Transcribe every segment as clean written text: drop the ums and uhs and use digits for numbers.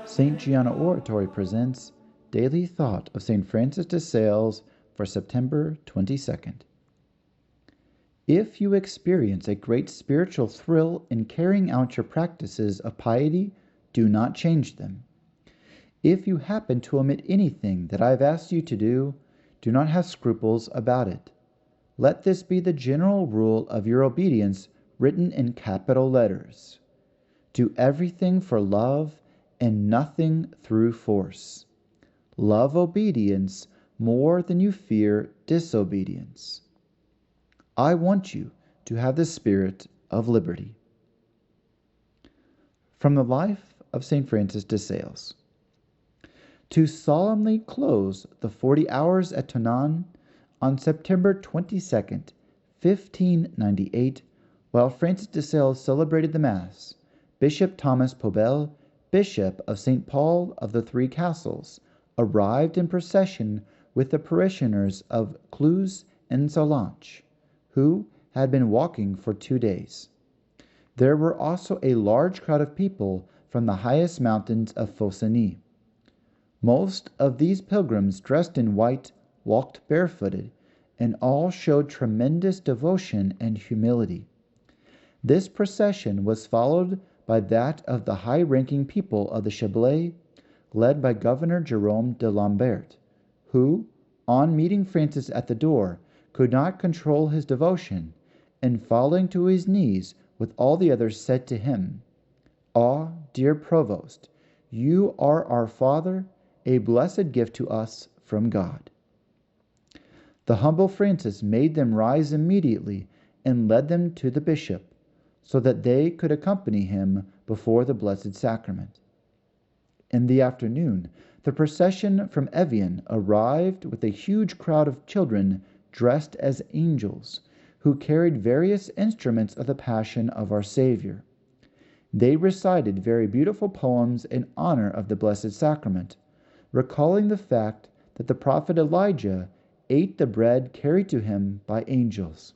St. Gianna Oratory presents Daily Thought of St. Francis de Sales for September 22nd. If you experience a great spiritual thrill in carrying out your practices of piety, do not change them. If you happen to omit anything that I have asked you to do, do not have scruples about it. Let this be the general rule of your obedience written in capital letters. Do everything for love and nothing through force. Love obedience more than you fear disobedience. I want you to have the spirit of liberty. From the life of St. Francis de Sales. To solemnly close the 40 hours at Canon on September 22nd, 1598, while Francis de Sales celebrated the Mass, Bishop Thomas Pobel, Bishop of St. Paul of the Three Castles, arrived in procession with the parishioners of Cluse and Solange, who had been walking for 2 days. There were also a large crowd of people from the highest mountains of Faucigny. Most of these pilgrims, dressed in white, walked barefooted, and all showed tremendous devotion and humility. This procession was followed by that of the high-ranking people of the Chablais, led by Governor Jerome de Lambert, who, on meeting Francis at the door, could not control his devotion, and falling to his knees with all the others said to him, "Ah, dear Provost, you are our Father, a blessed gift to us from God." The humble Francis made them rise immediately and led them to the bishop, so that they could accompany him before the Blessed Sacrament. In the afternoon, the procession from Evian arrived with a huge crowd of children dressed as angels, who carried various instruments of the Passion of our Savior. They recited very beautiful poems in honor of the Blessed Sacrament, recalling the fact that the prophet Elijah ate the bread carried to him by angels.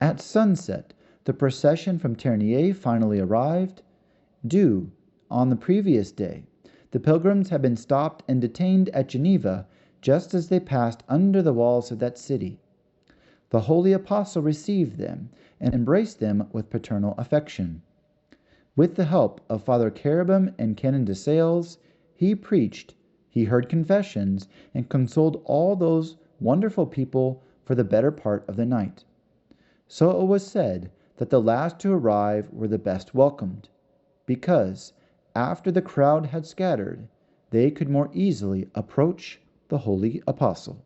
At sunset, the procession from Ternier finally arrived. Due on the previous day, the pilgrims had been stopped and detained at Geneva just as they passed under the walls of that city. The holy apostle received them and embraced them with paternal affection. With the help of Father Carabin and Canon de Sales, he preached, he heard confessions, and consoled all those wonderful people for the better part of the night. So it was said that the last to arrive were the best welcomed, because, after the crowd had scattered, they could more easily approach the holy apostle.